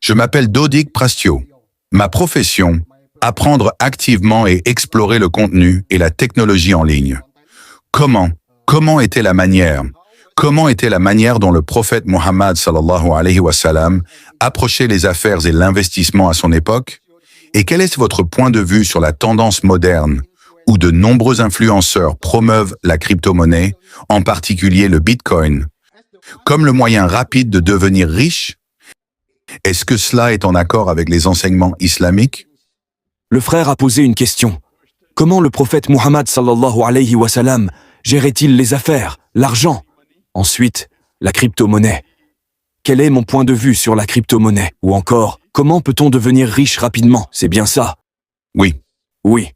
Je m'appelle Dodik Prastio. Ma profession, apprendre activement et explorer le contenu et la technologie en ligne. Comment était la manière dont le prophète Mohammed sallallahu alayhi wa sallam approchait les affaires et l'investissement à son époque? Et quel est votre point de vue sur la tendance moderne où de nombreux influenceurs promeuvent la crypto-monnaie, en particulier le Bitcoin, comme le moyen rapide de devenir riche? Est-ce que cela est en accord avec les enseignements islamiques? Le frère a posé une question. Comment le prophète Mohammed sallallahu alayhi wa sallam gérait-il les affaires, l'argent? Ensuite, la crypto-monnaie. Quel est mon point de vue sur la crypto-monnaie? Ou encore, comment peut-on devenir riche rapidement? C'est bien ça? Oui. Oui.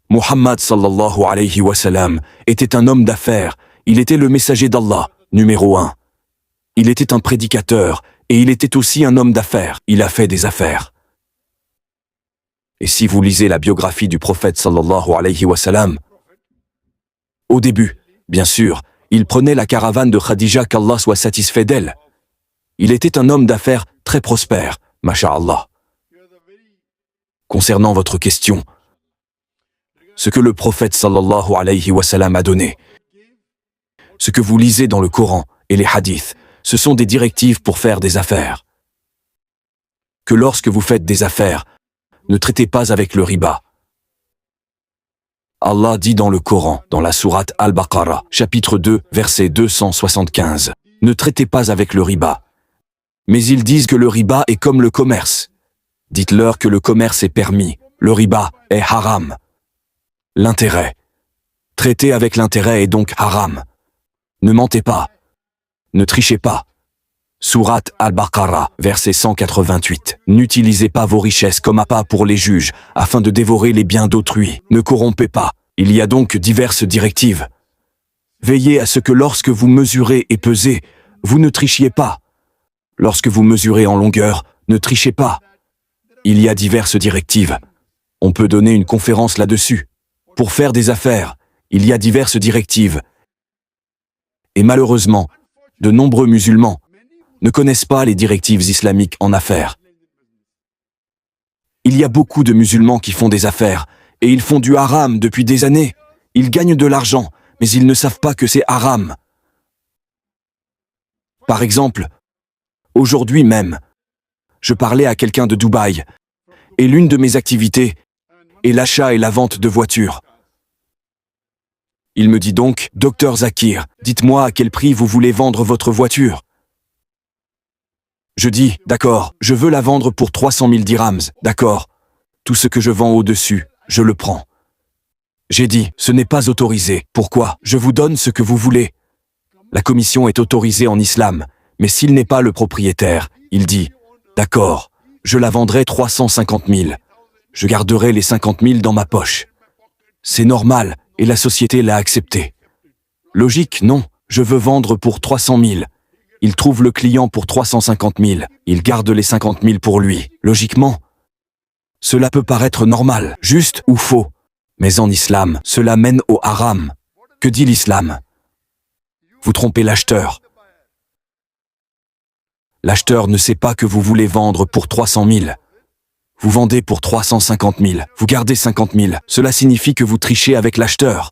Mohammed sallallahu alayhi wa sallam était un homme d'affaires. Il était le messager d'Allah, numéro 1. Il était un prédicateur, et il était aussi un homme d'affaires. Il a fait des affaires. Et si vous lisez la biographie du prophète sallallahu alayhi wa sallam, au début, bien sûr, il prenait la caravane de Khadija, qu'Allah soit satisfait d'elle. Il était un homme d'affaires très prospère, masha'Allah. Concernant votre question, ce que le prophète sallallahu alayhi wa sallam a donné, ce que vous lisez dans le Coran et les hadiths, ce sont des directives pour faire des affaires. Que lorsque vous faites des affaires, ne traitez pas avec le riba. Allah dit dans le Coran, dans la sourate Al-Baqarah, chapitre 2, verset 275, « Ne traitez pas avec le riba. » Mais ils disent que le riba est comme le commerce. Dites-leur que le commerce est permis, le riba est haram. L'intérêt. Traiter avec l'intérêt est donc haram. Ne mentez pas. Ne trichez pas. Sourate Al-Baqarah, verset 188. N'utilisez pas vos richesses comme appât pour les juges, afin de dévorer les biens d'autrui. Ne corrompez pas. Il y a donc diverses directives. Veillez à ce que lorsque vous mesurez et pesez, vous ne trichiez pas. Lorsque vous mesurez en longueur, ne trichez pas. Il y a diverses directives. On peut donner une conférence là-dessus. Pour faire des affaires, il y a diverses directives. Et malheureusement, de nombreux musulmans ne connaissent pas les directives islamiques en affaires. Il y a beaucoup de musulmans qui font des affaires, et ils font du haram depuis des années. Ils gagnent de l'argent, mais ils ne savent pas que c'est haram. Par exemple, aujourd'hui même, je parlais à quelqu'un de Dubaï, et l'une de mes activités est l'achat et la vente de voitures. Il me dit donc, « Docteur Zakir, dites-moi à quel prix vous voulez vendre votre voiture ?» Je dis, « D'accord, je veux la vendre pour 300 000 dirhams, d'accord. Tout ce que je vends au-dessus, je le prends. » J'ai dit, « Ce n'est pas autorisé. Pourquoi? Je vous donne ce que vous voulez. » La commission est autorisée en islam, mais s'il n'est pas le propriétaire, il dit, « D'accord, je la vendrai 350 000. Je garderai les 50 000 dans ma poche. » C'est normal, et la société l'a accepté. Logique, non, je veux vendre pour 300 000. Il trouve le client pour 350 000. Il garde les 50 000 pour lui. Logiquement, cela peut paraître normal, juste ou faux. Mais en islam, cela mène au haram. Que dit l'islam? Vous trompez l'acheteur. L'acheteur ne sait pas que vous voulez vendre pour 300 000. Vous vendez pour 350 000. Vous gardez 50 000. Cela signifie que vous trichez avec l'acheteur.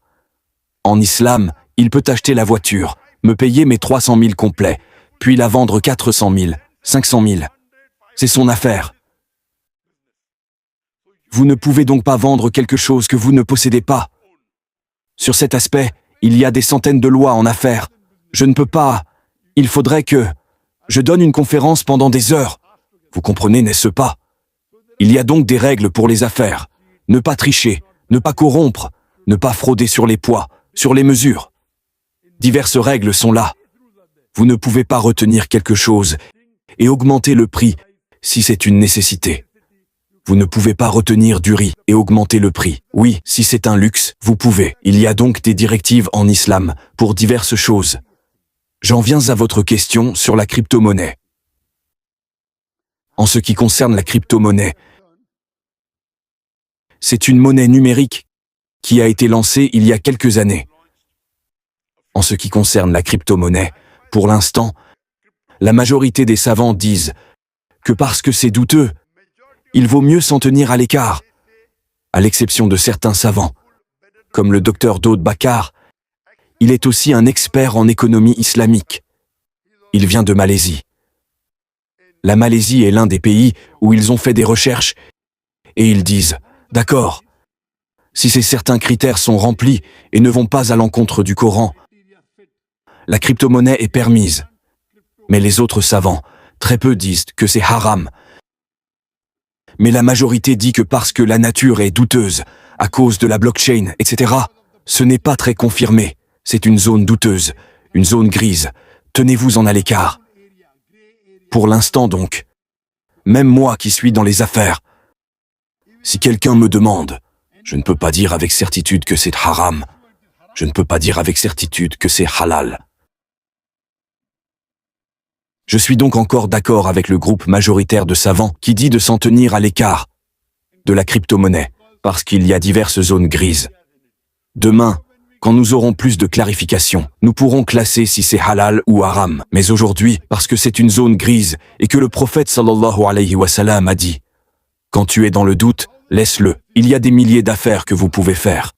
En islam, il peut acheter la voiture, me payer mes 300 000 complets, puis la vendre 400 000, 500 000. C'est son affaire. Vous ne pouvez donc pas vendre quelque chose que vous ne possédez pas. Sur cet aspect, il y a des centaines de lois en affaires. Je ne peux pas. Il faudrait que je donne une conférence pendant des heures. Vous comprenez, n'est-ce pas? Il y a donc des règles pour les affaires. Ne pas tricher, ne pas corrompre, ne pas frauder sur les poids, sur les mesures. Diverses règles sont là. Vous ne pouvez pas retenir quelque chose et augmenter le prix si c'est une nécessité. Vous ne pouvez pas retenir du riz et augmenter le prix. Oui, si c'est un luxe, vous pouvez. Il y a donc des directives en islam pour diverses choses. J'en viens à votre question sur la crypto-monnaie. En ce qui concerne la crypto-monnaie, c'est une monnaie numérique qui a été lancée il y a quelques années. En ce qui concerne la crypto-monnaie, pour l'instant, La majorité des savants disent que parce que c'est douteux, il vaut mieux s'en tenir à l'écart, à l'exception de certains savants, comme le docteur Daoud Bakar. Il est aussi un expert en économie islamique. Il vient de Malaisie. La Malaisie est l'un des pays où ils ont fait des recherches et ils disent « D'accord, si ces certains critères sont remplis et ne vont pas à l'encontre du Coran, la crypto-monnaie est permise. » Mais les autres savants, très peu disent que c'est haram. Mais la majorité dit que parce que la nature est douteuse, à cause de la blockchain, etc., ce n'est pas très confirmé. C'est une zone douteuse, une zone grise. Tenez-vous-en à l'écart. Pour l'instant donc, même moi qui suis dans les affaires, si quelqu'un me demande, je ne peux pas dire avec certitude que c'est haram. Je ne peux pas dire avec certitude que c'est halal. Je suis donc encore d'accord avec le groupe majoritaire de savants qui dit de s'en tenir à l'écart de la crypto-monnaie, parce qu'il y a diverses zones grises. Demain, quand nous aurons plus de clarification, nous pourrons classer si c'est halal ou haram. Mais aujourd'hui, parce que c'est une zone grise et que le prophète sallallahu alayhi wa sallam a dit « Quand tu es dans le doute, laisse-le. Il y a des milliers d'affaires que vous pouvez faire.